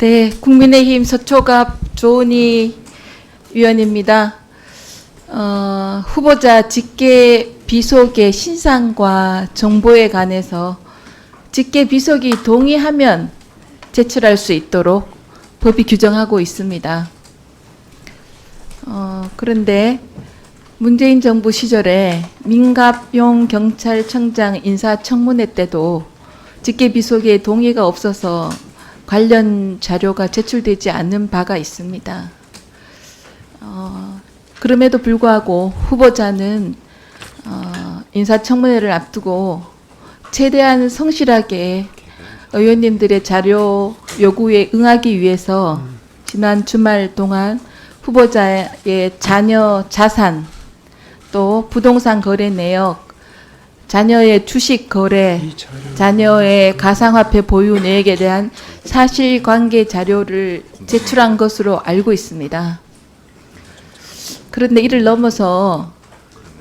네, 국민의힘 서초갑 조은희 위원입니다. 후보자 직계 비속의 신상과 정보에 관해서 직계 비속이 동의하면 제출할 수 있도록 법이 규정하고 있습니다. 그런데 문재인 정부 시절에 민갑용 경찰청장 인사청문회 때도 직계 비속에 동의가 없어서 관련 자료가 제출되지 않는 바가 있습니다. 그럼에도 불구하고 후보자는 인사청문회를 앞두고 최대한 성실하게 의원님들의 자료 요구에 응하기 위해서 지난 주말 동안 후보자의 자녀 자산, 또 부동산 거래 내역, 자녀의 주식 거래, 자녀의 가상화폐 보유 내역에 대한 사실관계 자료를 제출한 것으로 알고 있습니다. 그런데 이를 넘어서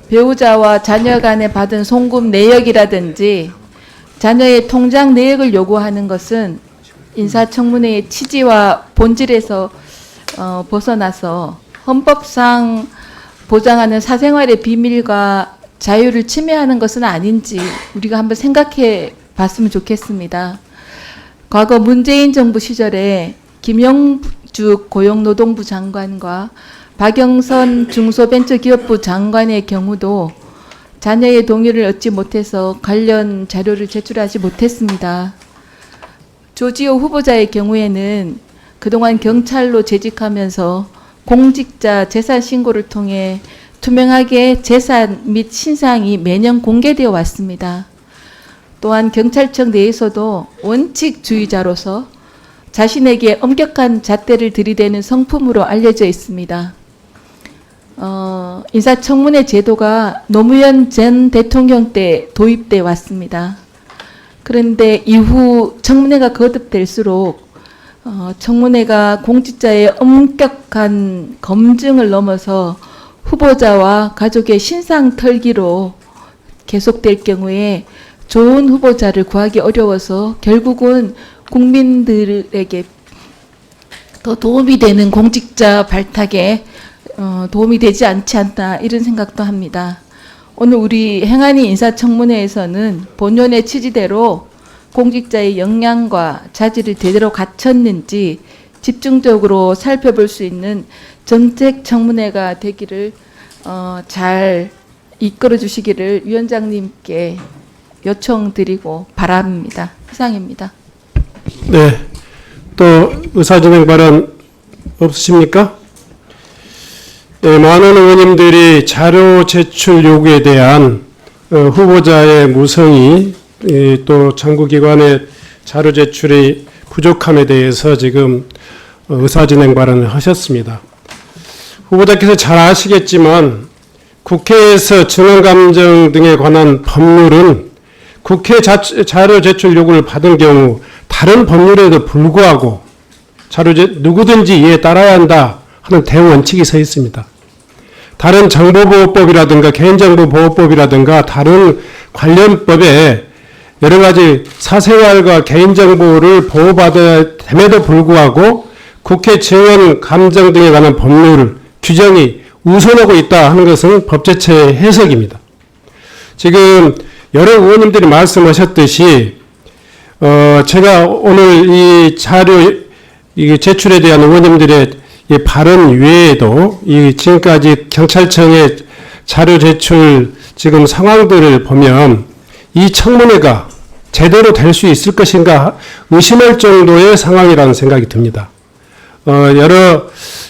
배우자와 자녀 간에 받은 송금 내역이라든지 자녀의 통장 내역을 요구하는 것은 인사청문회의 취지와 본질에서 벗어나서 헌법상 보장하는 사생활의 비밀과 자유를 침해하는 것은 아닌지 우리가 한번 생각해 봤으면 좋겠습니다. 과거 문재인 정부 시절에 김영주 고용노동부 장관과 박영선 중소벤처기업부 장관의 경우도 자녀의 동의를 얻지 못해서 관련 자료를 제출하지 못했습니다. 조지호 후보자의 경우에는 그동안 경찰로 재직하면서 공직자 재산 신고를 통해 투명하게 재산 및 신상이 매년 공개되어 왔습니다. 또한 경찰청 내에서도 원칙주의자로서 자신에게 엄격한 잣대를 들이대는 성품으로 알려져 있습니다. 인사청문회 제도가 노무현 전 대통령 때 도입돼 왔습니다. 그런데 이후 청문회가 거듭될수록 청문회가 공직자의 엄격한 검증을 넘어서 후보자와 가족의 신상 털기로 계속될 경우에 좋은 후보자를 구하기 어려워서 결국은 국민들에게 더 도움이 되는 공직자 발탁에 도움이 되지 않지 않나 이런 생각도 합니다. 오늘 우리 행안위 인사청문회에서는 본연의 취지대로 공직자의 역량과 자질을 제대로 갖췄는지 집중적으로 살펴볼 수 있는 정책 청문회가 되기를 잘 이끌어 주시기를 위원장님께 요청드리고 바랍니다. 이상입니다. 네, 또 의사진행 발언 없으십니까? 네, 많은 의원님들이 자료 제출 요구에 대한 후보자의 무성의, 또 정부기관의 자료 제출이 부족함에 대해서 지금 의사진행 발언을 하셨습니다. 후보자께서 잘 아시겠지만 국회에서 증언감정 등에 관한 법률은 국회 자료 제출 요구를 받은 경우 다른 법률에도 불구하고 누구든지 이에 따라야 한다 하는 대원칙이 서 있습니다. 다른 정보보호법이라든가 개인정보보호법이라든가 다른 관련 법에 여러 가지 사생활과 개인정보를 보호받아야 됨에도 불구하고 국회 증언 감정 등에 관한 법률 규정이 우선하고 있다 하는 것은 법제처의 해석입니다. 지금 여러 의원님들이 말씀하셨듯이 제가 오늘 이 자료 제출에 대한 의원님들의 이 발언 외에도 이 지금까지 경찰청의 자료 제출 지금 상황들을 보면 이 청문회가 제대로 될 수 있을 것인가 의심할 정도의 상황이라는 생각이 듭니다.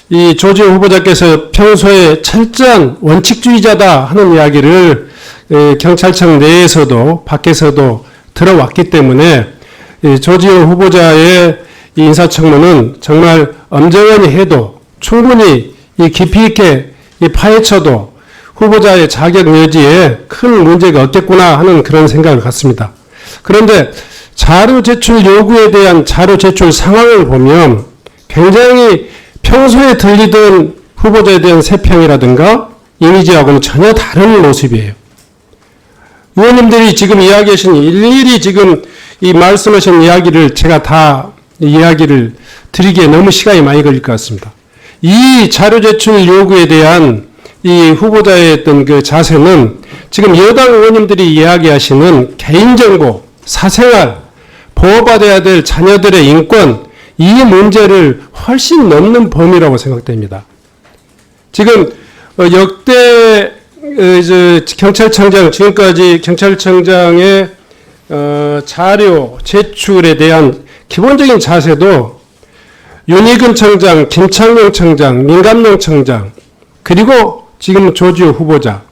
이 조지호 후보자께서 평소에 철저한 원칙주의자다 하는 이야기를 경찰청 내에서도 밖에서도 들어왔기 때문에 조지호 후보자의 이 인사청문은 정말 엄정하니 해도 충분히 깊이 있게 파헤쳐도 후보자의 자격 여지에 큰 문제가 없겠구나 하는 그런 생각을 갖습니다. 그런데 자료 제출 요구에 대한 자료 제출 상황을 보면 굉장히 평소에 들리던 후보자에 대한 세평이라든가 이미지하고는 전혀 다른 모습이에요. 의원님들이 지금 이야기하신 일일이 지금 이 말씀하신 이야기를 제가 다 이야기를 드리기에 너무 시간이 많이 걸릴 것 같습니다. 이 자료 제출 요구에 대한 이 후보자의 어떤 그 자세는 지금 여당 의원님들이 이야기하시는 개인정보, 사생활, 보호받아야 될 자녀들의 인권, 이 문제를 훨씬 넘는 범위라고 생각됩니다. 지금 역대 경찰청장, 지금까지 경찰청장의 자료 제출에 대한 기본적인 자세도 윤희근 청장, 김창룡 청장, 민감룡 청장, 그리고 지금 조지호 후보자,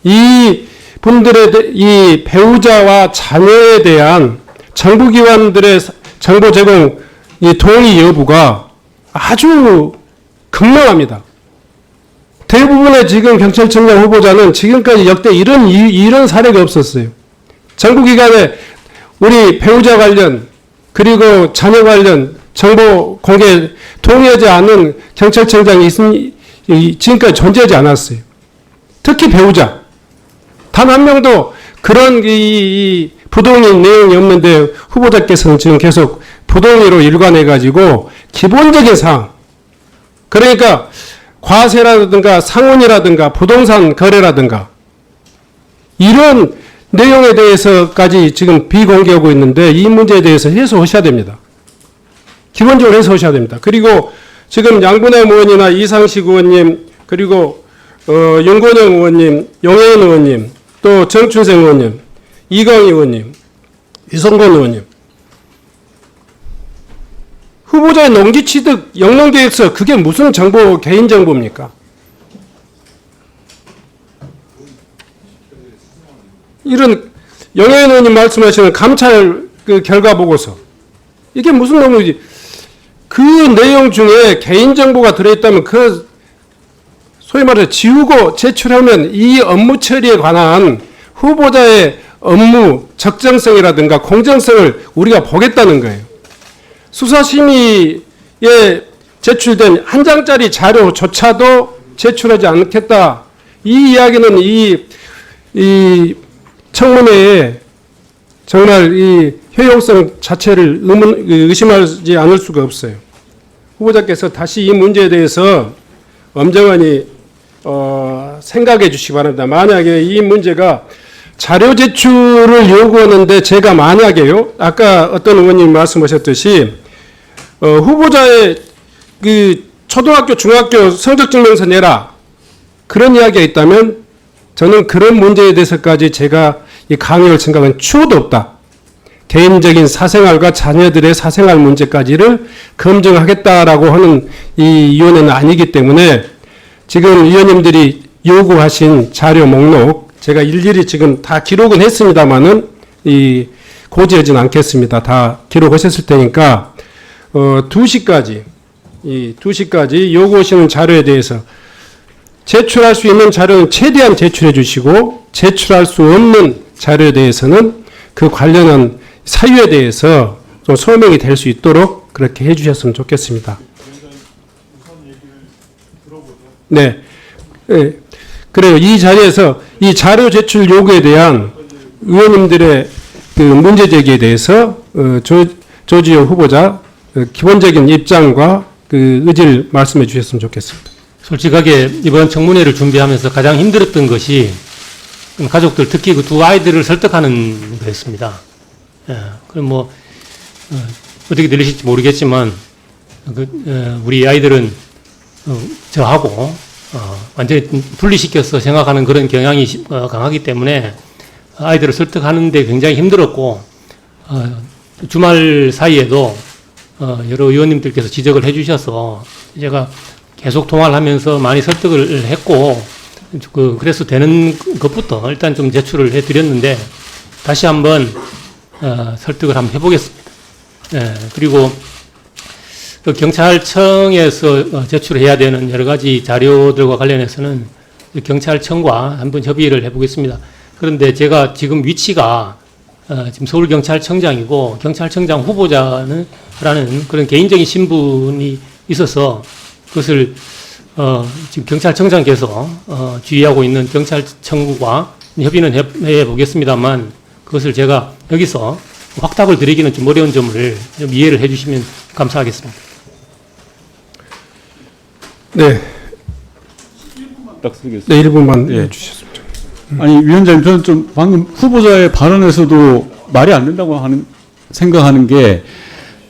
이 분들의 이 배우자와 자녀에 대한 정부기관들의 정보 제공 이 동의 여부가 아주 극명합니다. 대부분의 지금 경찰청장 후보자는 지금까지 역대 이런 사례가 없었어요. 정부기관에 우리 배우자 관련 그리고 자녀 관련 정보 공개 동의하지 않은 경찰청장이 지금까지 존재하지 않았어요. 특히 배우자. 단 한 명도 그런 이 부동의 내용이 없는데 후보자께서는 지금 계속 부동의로 일관해가지고 기본적인 사항. 그러니까 과세라든가 상훈이라든가 부동산 거래라든가 이런 내용에 대해서까지 지금 비공개하고 있는데 이 문제에 대해서 해소하셔야 됩니다. 기본적으로 해소하셔야 됩니다. 그리고 지금 양분의 의원이나 이상식 의원님 그리고 윤건영 의원님, 용혜인 의원님, 또 정춘생 의원님, 이강희 의원님, 유성건 의원님 후보자의 농지취득 영농계획서 그게 무슨 정보 개인정보입니까? 이런 영혜인 의원님 말씀하시는 감찰 그 결과 보고서 이게 무슨 내용이지? 그 내용 중에 개인정보가 들어있다면 그 소위 말해서 지우고 제출하면 이 업무 처리에 관한 후보자의 업무 적정성이라든가 공정성을 우리가 보겠다는 거예요. 수사심의에 제출된 한 장짜리 자료조차도 제출하지 않겠다. 이 이야기는 이 청문회에 정말 이 효용성 자체를 의심하지 않을 수가 없어요. 후보자께서 다시 이 문제에 대해서 엄정하니 생각해 주시기 바랍니다. 만약에 이 문제가 자료 제출을 요구하는데 제가 만약에요, 아까 어떤 의원님이 말씀하셨듯이 후보자의 그 초등학교, 중학교 성적증명서 내라 그런 이야기가 있다면 저는 그런 문제에 대해서까지 제가 이 강요할 생각은 추호도 없다. 개인적인 사생활과 자녀들의 사생활 문제까지를 검증하겠다라고 하는 이 위원회는 아니기 때문에 지금 위원님들이 요구하신 자료 목록 제가 일일이 지금 다 기록은 했습니다만은 고지하진 않겠습니다. 다 기록하셨을 테니까 2시까지 요구하시는 자료에 대해서 제출할 수 있는 자료는 최대한 제출해 주시고 제출할 수 없는 자료에 대해서는 그 관련한 사유에 대해서 좀 소명이 될 수 있도록 그렇게 해 주셨으면 좋겠습니다. 네. 네. 그래요. 이 자리에서 이 자료 제출 요구에 대한 의원님들의 그 문제 제기에 대해서 조지호 후보자 기본적인 입장과 그 의지를 말씀해 주셨으면 좋겠습니다. 솔직하게 이번 청문회를 준비하면서 가장 힘들었던 것이 가족들, 특히 그 두 아이들을 설득하는 거였습니다. 예, 그럼 뭐 어떻게 들리실지 모르겠지만 우리 아이들은 저하고 완전히 분리시켜서 생각하는 그런 경향이 강하기 때문에 아이들을 설득하는 데 굉장히 힘들었고 주말 사이에도 여러 의원님들께서 지적을 해 주셔서 제가 계속 통화를 하면서 많이 설득을 했고 그래서 되는 것부터 일단 좀 제출을 해 드렸는데 다시 한번 설득을 한번 해보겠습니다. 그리고 그 경찰청에서 제출해야 되는 여러 가지 자료들과 관련해서는 경찰청과 한번 협의를 해보겠습니다. 그런데 제가 지금 위치가 지금 서울경찰청장이고 경찰청장 후보자라는 그런 개인적인 신분이 있어서 그것을 지금 경찰청장께서 지휘하고 있는 경찰청과 협의는 해보겠습니다만 그것을 제가 여기서 확답을 드리기는 좀 어려운 점을 좀 이해를 해주시면 감사하겠습니다. 네, 딱 쓰겠습니다. 네 1분만 예. 주셨습니다. 아니 위원장님 저는 좀 방금 후보자의 발언에서도 말이 안 된다고 생각하는 게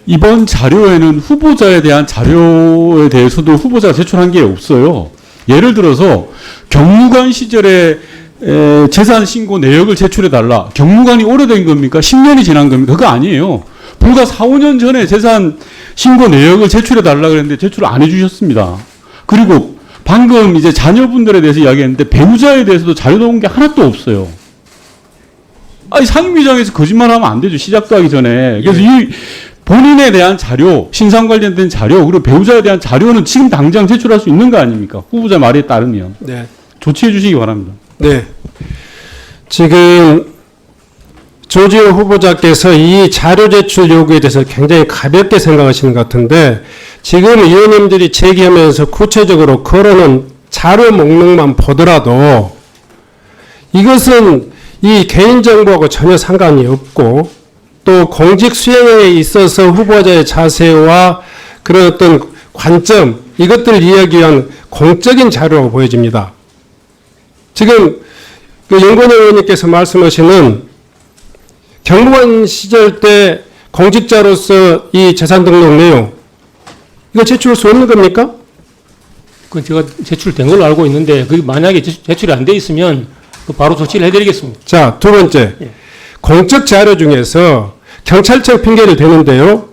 이번 자료에는 후보자에 대한 자료에 대해서도 후보자가 제출한 게 없어요. 예를 들어서 경무관 시절에 재산 신고 내역을 제출해 달라. 경무관이 오래된 겁니까? 10년이 지난 겁니까? 그거 아니에요. 불과 4, 5년 전에 재산 신고 내역을 제출해 달라 그랬는데 제출 안 해주셨습니다. 그리고 방금 이제 자녀분들에 대해서 이야기했는데 배우자에 대해서도 자료 나온 게 하나도 없어요. 아니 상임위장에서 거짓말하면 안 되죠. 시작도 하기 전에. 그래서 이 본인에 대한 자료, 신상 관련된 자료, 그리고 배우자에 대한 자료는 지금 당장 제출할 수 있는 거 아닙니까? 후보자 말에 따르면. 네. 조치해 주시기 바랍니다. 네. 지금 조지호 후보자께서 이 자료 제출 요구에 대해서 굉장히 가볍게 생각하시는 것 같은데 지금 의원님들이 제기하면서 구체적으로 거론한 자료 목록만 보더라도 이것은 이 개인정보하고 전혀 상관이 없고 또 공직 수행에 있어서 후보자의 자세와 그런 어떤 관점 이것들을 이해하기 위한 공적인 자료라고 보여집니다. 지금 그 윤건영 의원님께서 말씀하시는 경무관 시절 때 공직자로서 이 재산 등록 내용 이거 제출할 수 없는 겁니까? 그건 제가 제출된 걸로 알고 있는데 그게 만약에 제출이 안 돼 있으면 바로 조치를 해드리겠습니다. 자, 두 번째. 예. 공적 자료 중에서 경찰청 핑계를 대는데요.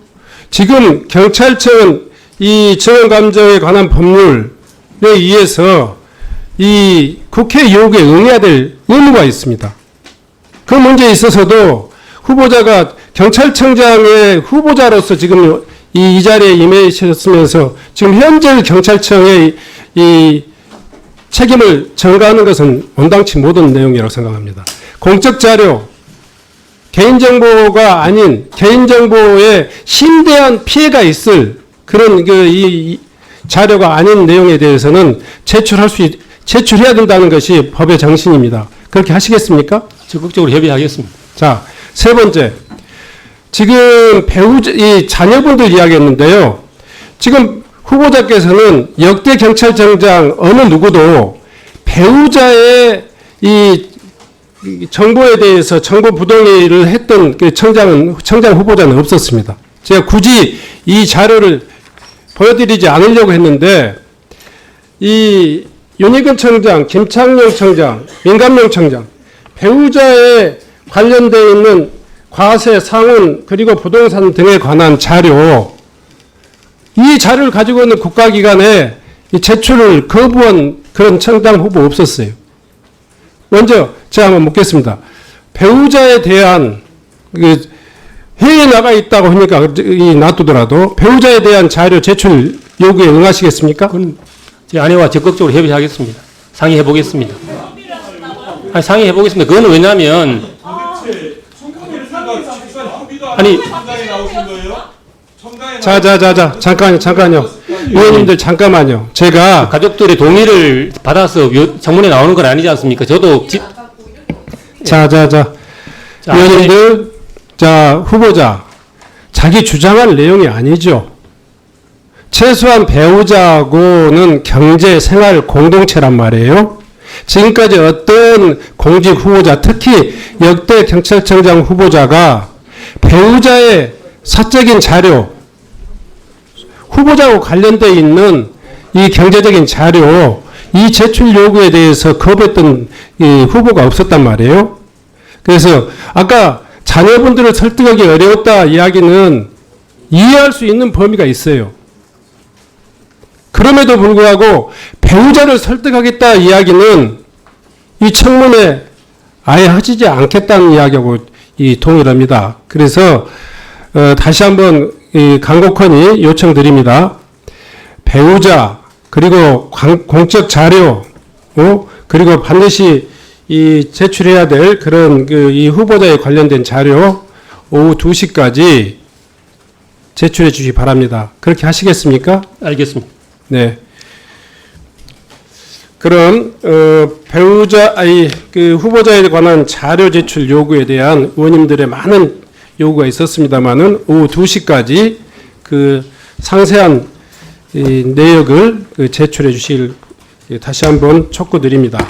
지금 경찰청은 이 증언감정에 관한 법률에 의해서 이 국회 요구에 응해야 될 의무가 있습니다. 그 문제에 있어서도 후보자가 경찰청장의 후보자로서 지금 이 자리에 임하셨으면서 지금 현재 경찰청의 이 책임을 전가하는 것은 온당치 못한 내용이라고 생각합니다. 공적 자료, 개인정보가 아닌 개인정보에 심대한 피해가 있을 그런 이 자료가 아닌 내용에 대해서는 제출해야 된다는 것이 법의 정신입니다. 그렇게 하시겠습니까? 적극적으로 협의하겠습니다. 자, 세 번째. 지금 이 자녀분들 이야기했는데요. 지금 후보자께서는 역대 경찰청장 어느 누구도 배우자의 이 정보에 대해서 정보 부동의를 했던 그 청장 후보자는 없었습니다. 제가 굳이 이 자료를 보여드리지 않으려고 했는데 이 윤희근 청장, 김창룡 청장, 민감룡 청장 배우자에 관련되어 있는 과세, 상훈 그리고 부동산 등에 관한 자료 이 자료를 가지고 있는 국가기관에 이 제출을 거부한 그런 청장 후보 없었어요. 먼저 제가 한번 묻겠습니다. 배우자에 대한 해외에 나가 있다고 하니까 놔두더라도 배우자에 대한 자료 제출 요구에 응하시겠습니까? 그건 제 아내와 적극적으로 협의하겠습니다. 상의해 보겠습니다. 아니, 상의해 보겠습니다. 그거는 왜냐하면 아니 자 잠깐요. 의원님들 잠깐만요. 제가 가족들의 동의를 받아서 청문회 나오는 건 아니지 않습니까? 저도 자 의원님들 자 후보자 자기 주장할 내용이 아니죠. 최소한 배우자하고는 경제 생활 공동체란 말이에요. 지금까지 어떤 공직 후보자 특히 역대 경찰청장 후보자가 배우자의 사적인 자료 후보자하고 관련되어 있는 이 경제적인 자료 이 제출 요구에 대해서 거부했던 이 후보가 없었단 말이에요. 그래서 아까 자녀분들을 설득하기 어려웠다 이야기는 이해할 수 있는 범위가 있어요. 그럼에도 불구하고 배우자를 설득하겠다 이야기는 이 청문회 아예 하지 않겠다는 이야기하고 동일합니다. 그래서 다시 한번 간곡하니 요청드립니다. 배우자 그리고 공적 자료 그리고 반드시 제출해야 될 그런 이 후보자에 관련된 자료 오후 2시까지 제출해 주시기 바랍니다. 그렇게 하시겠습니까? 알겠습니다. 네. 그럼 후보자에 관한 자료 제출 요구에 대한 의원님들의 많은 요구가 있었습니다만은 오후 2시까지 그 상세한 이 내역을 제출해 주실 다시 한번 촉구드립니다.